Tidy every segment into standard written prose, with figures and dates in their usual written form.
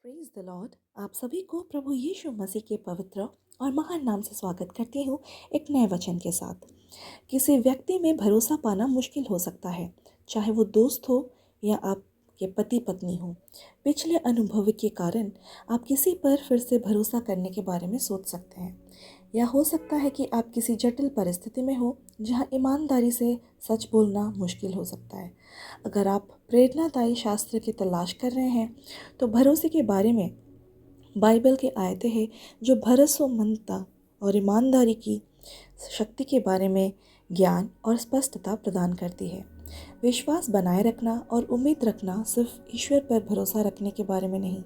Praise the Lord. आप सभी को प्रभु यीशु मसीह के पवित्र और महान नाम से स्वागत करती हूँ एक नए वचन के साथ। किसी व्यक्ति में भरोसा पाना मुश्किल हो सकता है, चाहे वो दोस्त हो या आपके पति पत्नी हो। पिछले अनुभव के कारण आप किसी पर फिर से भरोसा करने के बारे में सोच सकते हैं, या हो सकता है कि आप किसी जटिल परिस्थिति में हो जहां ईमानदारी से सच बोलना मुश्किल हो सकता है। अगर आप प्रेरणादायी शास्त्र की तलाश कर रहे हैं तो भरोसे के बारे में बाइबल के आयतें हैं जो भरोसेमंदता और ईमानदारी की शक्ति के बारे में ज्ञान और स्पष्टता प्रदान करती है। विश्वास बनाए रखना और उम्मीद रखना सिर्फ ईश्वर पर भरोसा रखने के बारे में नहीं,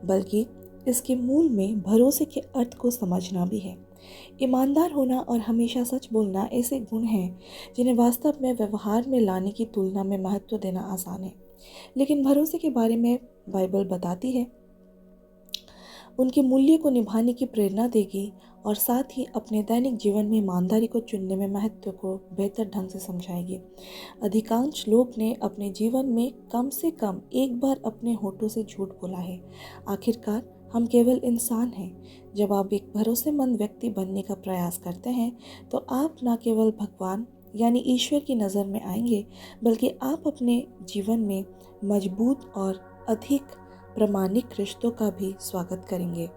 बल्कि इसके मूल में भरोसे के अर्थ को समझना भी है। ईमानदार होना और हमेशा सच बोलना ऐसे गुण हैं जिन्हें वास्तव में व्यवहार में लाने की तुलना में महत्व देना आसान है, लेकिन भरोसे के बारे में बाइबल बताती है उनके मूल्य को निभाने की प्रेरणा देगी और साथ ही अपने दैनिक जीवन में ईमानदारी को चुनने में महत्व को बेहतर ढंग से समझाएगी। अधिकांश लोग ने अपने जीवन में कम से कम एक बार अपने होठों से झूठ बोला है। आखिरकार हम केवल इंसान हैं। जब आप एक भरोसेमंद व्यक्ति बनने का प्रयास करते हैं तो आप न केवल भगवान यानी ईश्वर की नज़र में आएंगे, बल्कि आप अपने जीवन में मजबूत और अधिक प्रामाणिक रिश्तों का भी स्वागत करेंगे।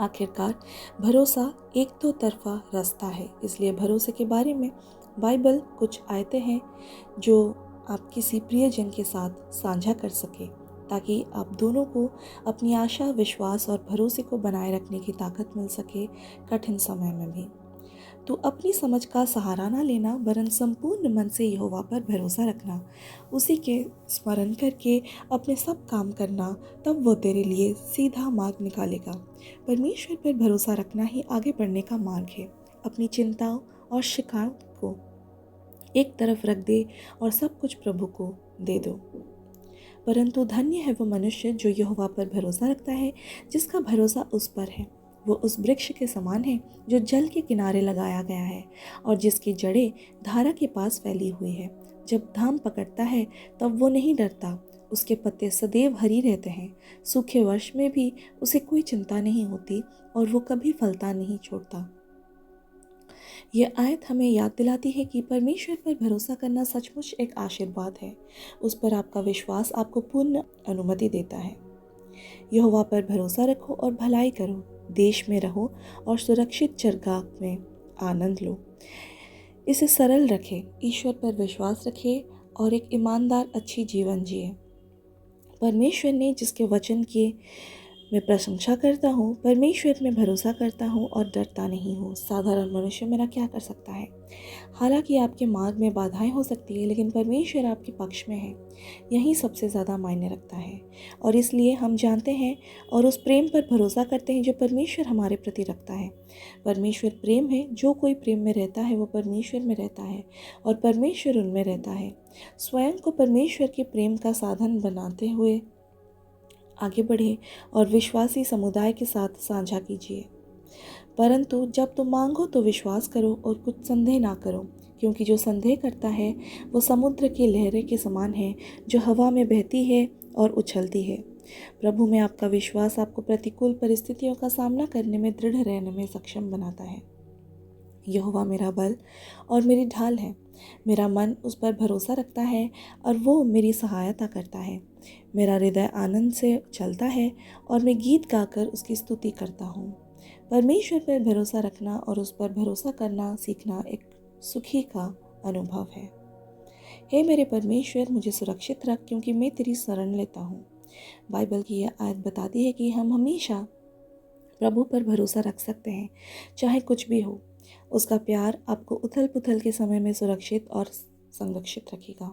आखिरकार भरोसा एक दो तरफा रास्ता है, इसलिए भरोसे के बारे में बाइबल कुछ आयतें हैं जो आप किसी प्रियजन के साथ साझा कर सके, ताकि आप दोनों को अपनी आशा, विश्वास और भरोसे को बनाए रखने की ताकत मिल सके कठिन समय में भी। तो अपनी समझ का सहारा ना लेना, वरन संपूर्ण मन से यहोवा पर भरोसा रखना, उसी के स्मरण करके अपने सब काम करना, तब वो तेरे लिए सीधा मार्ग निकालेगा। परमेश्वर पर भरोसा रखना ही आगे बढ़ने का मार्ग है। अपनी चिंताओं और शिकायत को एक तरफ रख दे और सब कुछ प्रभु को दे दो। परंतु धन्य है वो मनुष्य जो यहोवा पर भरोसा रखता है, जिसका भरोसा उस पर है। वो उस वृक्ष के समान है जो जल के किनारे लगाया गया है और जिसकी जड़ें धारा के पास फैली हुई है। जब धाम पकड़ता है तब वो नहीं डरता, उसके पत्ते सदैव हरी रहते हैं। सूखे वर्ष में भी उसे कोई चिंता नहीं होती और वो कभी फलता नहीं छोड़ता। यह आयत हमें याद दिलाती है कि परमेश्वर पर भरोसा करना सचमुच एक आशीर्वाद है। उस पर आपका विश्वास आपको पूर्ण अनुमति देता है। यहोवा पर भरोसा रखो और भलाई करो, देश में रहो और सुरक्षित चरगाह में आनंद लो। इसे सरल रखें, ईश्वर पर विश्वास रखें और एक ईमानदार अच्छी जीवन जिए। परमेश्वर ने जिसके वचन की मैं प्रशंसा करता हूँ, परमेश्वर में भरोसा करता हूँ और डरता नहीं हूँ। साधारण मनुष्य मेरा क्या कर सकता है? हालांकि आपके मार्ग में बाधाएं हो सकती है, लेकिन परमेश्वर आपके पक्ष में है। यही सबसे ज़्यादा मायने रखता है और इसलिए हम जानते हैं और उस प्रेम पर भरोसा करते हैं जो परमेश्वर हमारे प्रति रखता है। परमेश्वर प्रेम है। जो कोई प्रेम में रहता है वो परमेश्वर में रहता है और परमेश्वर उनमें रहता है। स्वयं को परमेश्वर के प्रेम का साधन बनाते हुए आगे बढ़े और विश्वासी समुदाय के साथ साझा कीजिए। परंतु जब तुम मांगो तो विश्वास करो और कुछ संदेह ना करो, क्योंकि जो संदेह करता है वो समुद्र की लहरें के समान है जो हवा में बहती है और उछलती है। प्रभु में आपका विश्वास आपको प्रतिकूल परिस्थितियों का सामना करने में दृढ़ रहने में सक्षम बनाता है। यहोवा मेरा बल और मेरी ढाल है। मेरा मन उस पर भरोसा रखता है और वो मेरी सहायता करता है। मेरा हृदय आनंद से चलता है और मैं गीत गाकर उसकी स्तुति करता हूँ। परमेश्वर पर भरोसा रखना और उस पर भरोसा करना सीखना एक सुखी का अनुभव है। हे मेरे परमेश्वर, मुझे सुरक्षित रख, क्योंकि मैं तेरी शरण लेता हूँ। बाइबल की यह आयत बताती है कि हम हमेशा प्रभु पर भरोसा रख सकते हैं, चाहे कुछ भी हो। उसका प्यार आपको उथल पुथल के समय में सुरक्षित और संरक्षित रखेगा।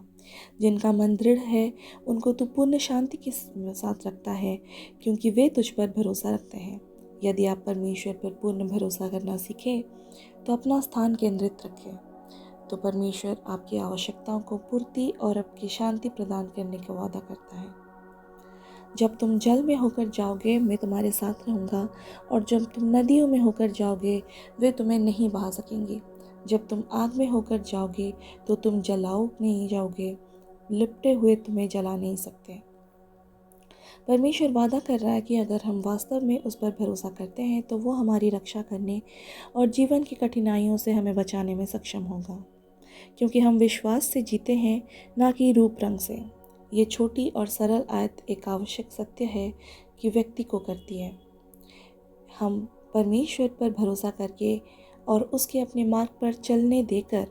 जिनका मन दृढ़ है उनको तू पूर्ण शांति के साथ रखता है, क्योंकि वे तुझ पर भरोसा रखते हैं। यदि आप परमेश्वर पर पूर्ण भरोसा करना सीखें तो अपना स्थान केंद्रित रखें, तो परमेश्वर आपकी आवश्यकताओं को पूर्ति और आपकी शांति प्रदान करने का वादा करता है। जब तुम जल में होकर जाओगे मैं तुम्हारे साथ रहूँगा, और जब तुम नदियों में होकर जाओगे वे तुम्हें नहीं बहा सकेंगी। जब तुम आग में होकर जाओगे तो तुम जलाओ नहीं जाओगे, लिपटे हुए तुम्हें जला नहीं सकते। परमेश्वर वादा कर रहा है कि अगर हम वास्तव में उस पर भरोसा करते हैं तो वो हमारी रक्षा करने और जीवन की कठिनाइयों से हमें बचाने में सक्षम होगा, क्योंकि हम विश्वास से जीते हैं, ना कि रूप रंग से। ये छोटी और सरल आयत एक आवश्यक सत्य है कि व्यक्ति को करती है। हम परमेश्वर पर भरोसा करके और उसके अपने मार्ग पर चलने देकर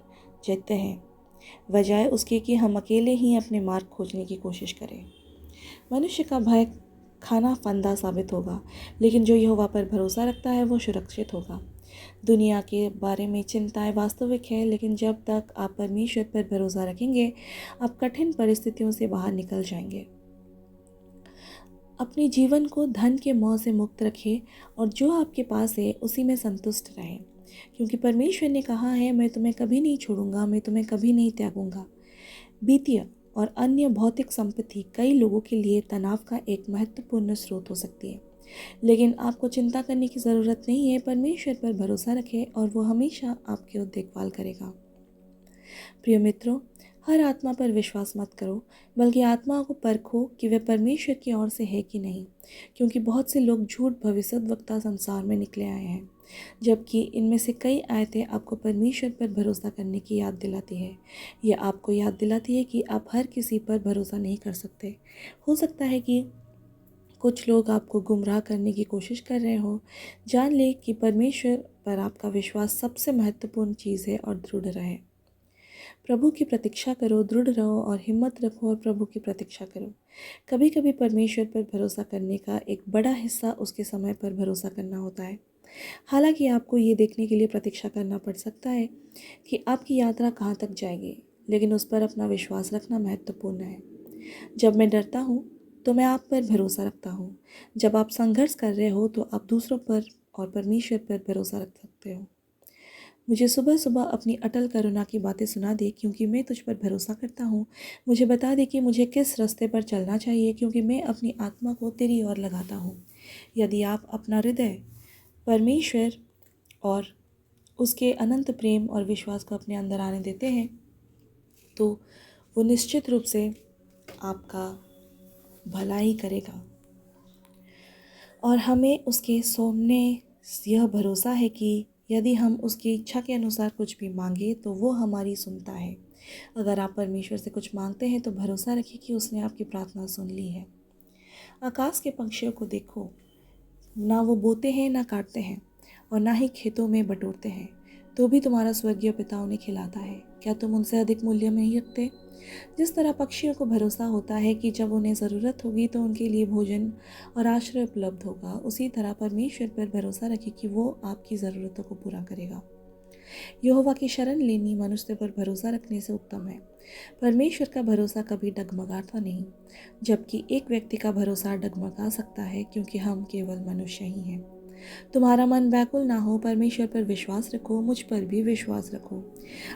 जीतते हैं, बजाय उसके कि हम अकेले ही अपने मार्ग खोजने की कोशिश करें। मनुष्य का भय खाना फंदा साबित होगा, लेकिन जो यहोवा पर भरोसा रखता है वो सुरक्षित होगा। दुनिया के बारे में चिंताएं वास्तविक है, लेकिन जब तक आप परमेश्वर पर भरोसा रखेंगे, आप कठिन परिस्थितियों से बाहर निकल जाएंगे। अपने जीवन को धन के मोह से मुक्त रखें और जो आपके पास है उसी में संतुष्ट रहें, क्योंकि परमेश्वर ने कहा है, मैं तुम्हें कभी नहीं छोड़ूंगा, मैं तुम्हें कभी नहीं त्यागूंगा। वित्तीय और अन्य भौतिक संपत्ति कई लोगों के लिए तनाव का एक महत्वपूर्ण स्रोत हो सकती है, लेकिन आपको चिंता करने की ज़रूरत नहीं है। परमेश्वर पर भरोसा रखें और वो हमेशा आपकी देखभाल करेगा। प्रिय मित्रों, हर आत्मा पर विश्वास मत करो, बल्कि आत्मा को परखो कि वे परमेश्वर की ओर से है कि नहीं, क्योंकि बहुत से लोग झूठ भविष्यद्वक्ता संसार में निकले आए हैं, जबकि इनमें से कई आयतें आपको परमेश्वर पर भरोसा करने की याद दिलाती है। यह आपको याद दिलाती है कि आप हर किसी पर भरोसा नहीं कर सकते। हो सकता है कि कुछ लोग आपको गुमराह करने की कोशिश कर रहे हो। जान ले कि परमेश्वर पर आपका विश्वास सबसे महत्वपूर्ण चीज़ है और दृढ़ रहे। प्रभु की प्रतीक्षा करो, दृढ़ रहो और हिम्मत रखो और प्रभु की प्रतीक्षा करो। कभी कभी परमेश्वर पर भरोसा करने का एक बड़ा हिस्सा उसके समय पर भरोसा करना होता है। हालांकि आपको ये देखने के लिए प्रतीक्षा करना पड़ सकता है कि आपकी यात्रा कहाँ तक जाएगी, लेकिन उस पर अपना विश्वास रखना महत्वपूर्ण है। जब मैं डरता हूँ तो मैं आप पर भरोसा रखता हूँ। जब आप संघर्ष कर रहे हो तो आप दूसरों पर और परमेश्वर पर भरोसा रख सकते हो। मुझे सुबह सुबह अपनी अटल करुणा की बातें सुना दे, क्योंकि मैं तुझ पर भरोसा करता हूँ। मुझे बता दे कि मुझे किस रास्ते पर चलना चाहिए, क्योंकि मैं अपनी आत्मा को तेरी ओर लगाता हूँ। यदि आप अपना हृदय परमेश्वर और उसके अनंत प्रेम और विश्वास को अपने अंदर आने देते हैं, तो वो निश्चित रूप से आपका भला ही करेगा। और हमें उसके सामने यह भरोसा है कि यदि हम उसकी इच्छा के अनुसार कुछ भी मांगे तो वो हमारी सुनता है। अगर आप परमेश्वर से कुछ मांगते हैं तो भरोसा रखिए कि उसने आपकी प्रार्थना सुन ली है। आकाश के पक्षियों को देखो, ना वो बोते हैं, ना काटते हैं और ना ही खेतों में बटोरते हैं, तो भी तुम्हारा स्वर्गीय पिता उन्हें खिलाता है। क्या तुम उनसे अधिक मूल्य नहीं रखते? जिस तरह पक्षियों को भरोसा होता है कि जब उन्हें ज़रूरत होगी तो उनके लिए भोजन और आश्रय उपलब्ध होगा, उसी तरह परमेश्वर पर भरोसा रखें कि वो आपकी ज़रूरतों को पूरा करेगा। यहोवा की शरण लेनी मनुष्य पर भरोसा रखने से उत्तम है। परमेश्वर का भरोसा कभी डगमगाता नहीं, जबकि एक व्यक्ति का भरोसा डगमगा सकता है, क्योंकि हम केवल मनुष्य ही हैं। तुम्हारा मन व्याकुल ना हो, परमेश्वर पर विश्वास रखो, मुझ पर भी विश्वास रखो।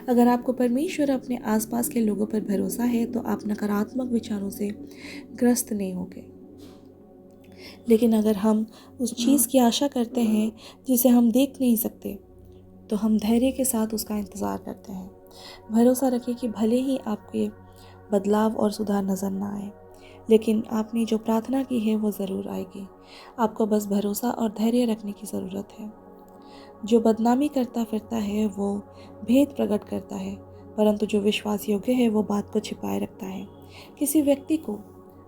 अगर आपको परमेश्वर अपने आसपास के लोगों पर भरोसा है तो आप नकारात्मक विचारों से ग्रस्त नहीं होंगे। लेकिन अगर हम उस चीज़ की आशा करते हैं जिसे हम देख नहीं सकते, तो हम धैर्य के साथ उसका इंतज़ार करते हैं। भरोसा रखें कि भले ही आपके बदलाव और सुधार नज़र ना आए, लेकिन आपने जो प्रार्थना की है वो ज़रूर आएगी। आपको बस भरोसा और धैर्य रखने की ज़रूरत है। जो बदनामी करता फिरता है वो भेद प्रकट करता है, परंतु जो विश्वास योग्य है वो बात को छिपाए रखता है। किसी व्यक्ति को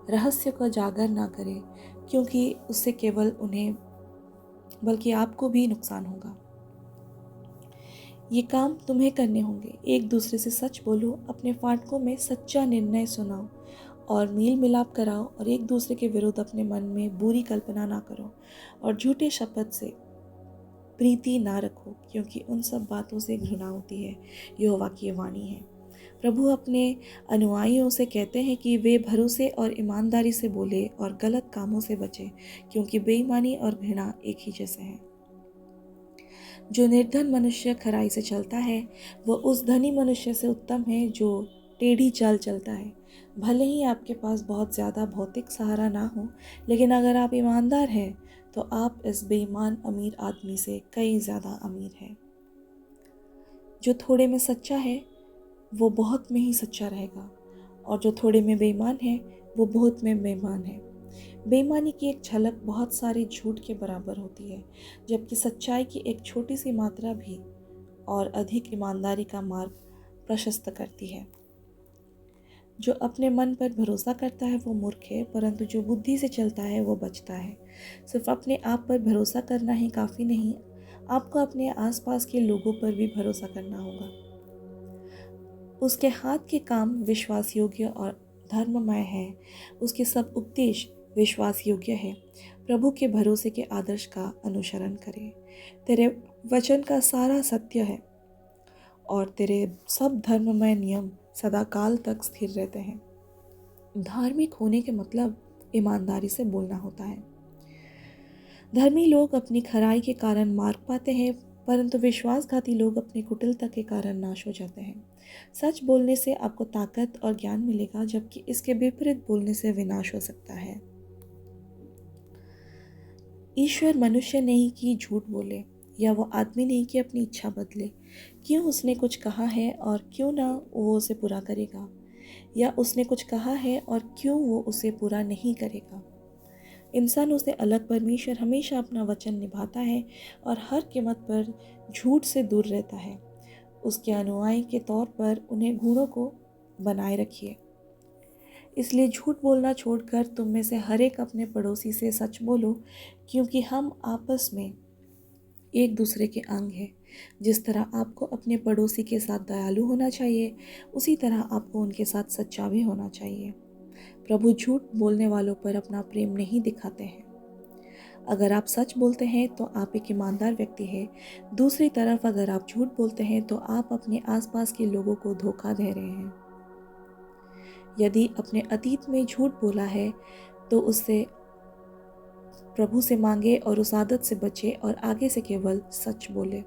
रहस्य को जागर ना करें, क्योंकि उससे केवल उन्हें बल्कि आपको भी नुकसान होगा। ये काम तुम्हें करने होंगे। एक दूसरे से सच बोलो, अपने फाटकों में सच्चा निर्णय सुनाओ और मेल मिलाप कराओ, और एक दूसरे के विरुद्ध अपने मन में बुरी कल्पना ना करो और झूठे शपथ से प्रीति ना रखो, क्योंकि उन सब बातों से घृणा होती है। यहोवा की वाणी है। प्रभु अपने अनुयायियों से कहते हैं कि वे भरोसे और ईमानदारी से बोले और गलत कामों से बचे, क्योंकि बेईमानी और घृणा एक ही जैसे हैं। जो निर्धन मनुष्य खराई से चलता है वह उस धनी मनुष्य से उत्तम है जो टेढ़ी चाल चलता है। भले ही आपके पास बहुत ज़्यादा भौतिक सहारा ना हो, लेकिन अगर आप ईमानदार हैं तो आप इस बेईमान अमीर आदमी से कई ज़्यादा अमीर हैं। जो थोड़े में सच्चा है वो बहुत में ही सच्चा रहेगा, और जो थोड़े में बेईमान है वो बहुत में बेईमान है। बेईमानी की एक झलक बहुत सारे झूठ के बराबर होती है, जबकि सच्चाई की एक छोटी सी मात्रा भी और अधिक ईमानदारी का मार्ग प्रशस्त करती है। जो अपने मन पर भरोसा करता है वो मूर्ख है, परंतु जो बुद्धि से चलता है वो बचता है। सिर्फ अपने आप पर भरोसा करना ही काफ़ी नहीं, आपको अपने आसपास के लोगों पर भी भरोसा करना होगा। उसके हाथ के काम विश्वास योग्य और धर्ममय है, उसके सब उपदेश विश्वास योग्य है। प्रभु के भरोसे के आदर्श का अनुसरण करें। तेरे वचन का सारा सत्य है और तेरे सब धर्ममय नियम सदाकाल तक स्थिर रहते हैं। धार्मिक होने के मतलब ईमानदारी से बोलना होता है। धर्मी लोग अपनी खराई के कारण मार्ग पाते हैं, परंतु विश्वासघाती लोग अपनी कुटिलता के कारण नाश हो जाते हैं। सच बोलने से आपको ताकत और ज्ञान मिलेगा, जबकि इसके विपरीत बोलने से विनाश हो सकता है। ईश्वर मनुष्य नहीं कि झूठ बोले, या वो आदमी नहीं कि अपनी इच्छा बदले। क्यों उसने कुछ कहा है और क्यों ना वो उसे पूरा करेगा, या उसने कुछ कहा है और क्यों वो उसे पूरा नहीं करेगा। इंसानों से अलग परमेश्वर हमेशा अपना वचन निभाता है और हर कीमत पर झूठ से दूर रहता है। उसके अनुयायी के तौर पर उन्हें गुणों को बनाए रखिए। इसलिए झूठ बोलना छोड़कर तुम में से हर एक अपने पड़ोसी से सच बोलो, क्योंकि हम आपस में एक दूसरे के अंग हैं। जिस तरह आपको अपने पड़ोसी के साथ दयालु होना चाहिए, उसी तरह आपको उनके साथ सच्चा भी होना चाहिए। प्रभु झूठ बोलने वालों पर अपना प्रेम नहीं दिखाते हैं। अगर आप सच बोलते हैं तो आप एक ईमानदार व्यक्ति हैं। दूसरी तरफ अगर आप झूठ बोलते हैं तो आप अपने आसपास के लोगों को धोखा दे रहे हैं। यदि अपने अतीत में झूठ बोला है तो उससे प्रभु से मांगे और उस आदत से बचे और आगे से केवल सच बोले।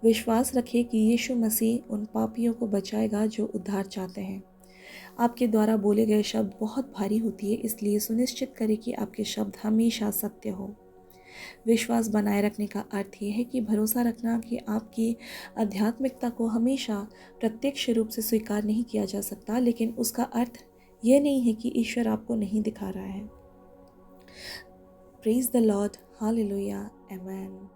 विश्वास रखें कि यीशु मसीह उन पापियों को बचाएगा जो उद्धार चाहते हैं। आपके द्वारा बोले गए शब्द बहुत भारी होती है, इसलिए सुनिश्चित करें कि आपके शब्द हमेशा सत्य हो। विश्वास बनाए रखने का अर्थ यह है कि भरोसा रखना कि आपकी आध्यात्मिकता को हमेशा प्रत्यक्ष रूप से स्वीकार नहीं किया जा सकता, लेकिन उसका अर्थ यह नहीं है कि ईश्वर आपको नहीं दिखा रहा है। Praise the Lord, hallelujah, amen.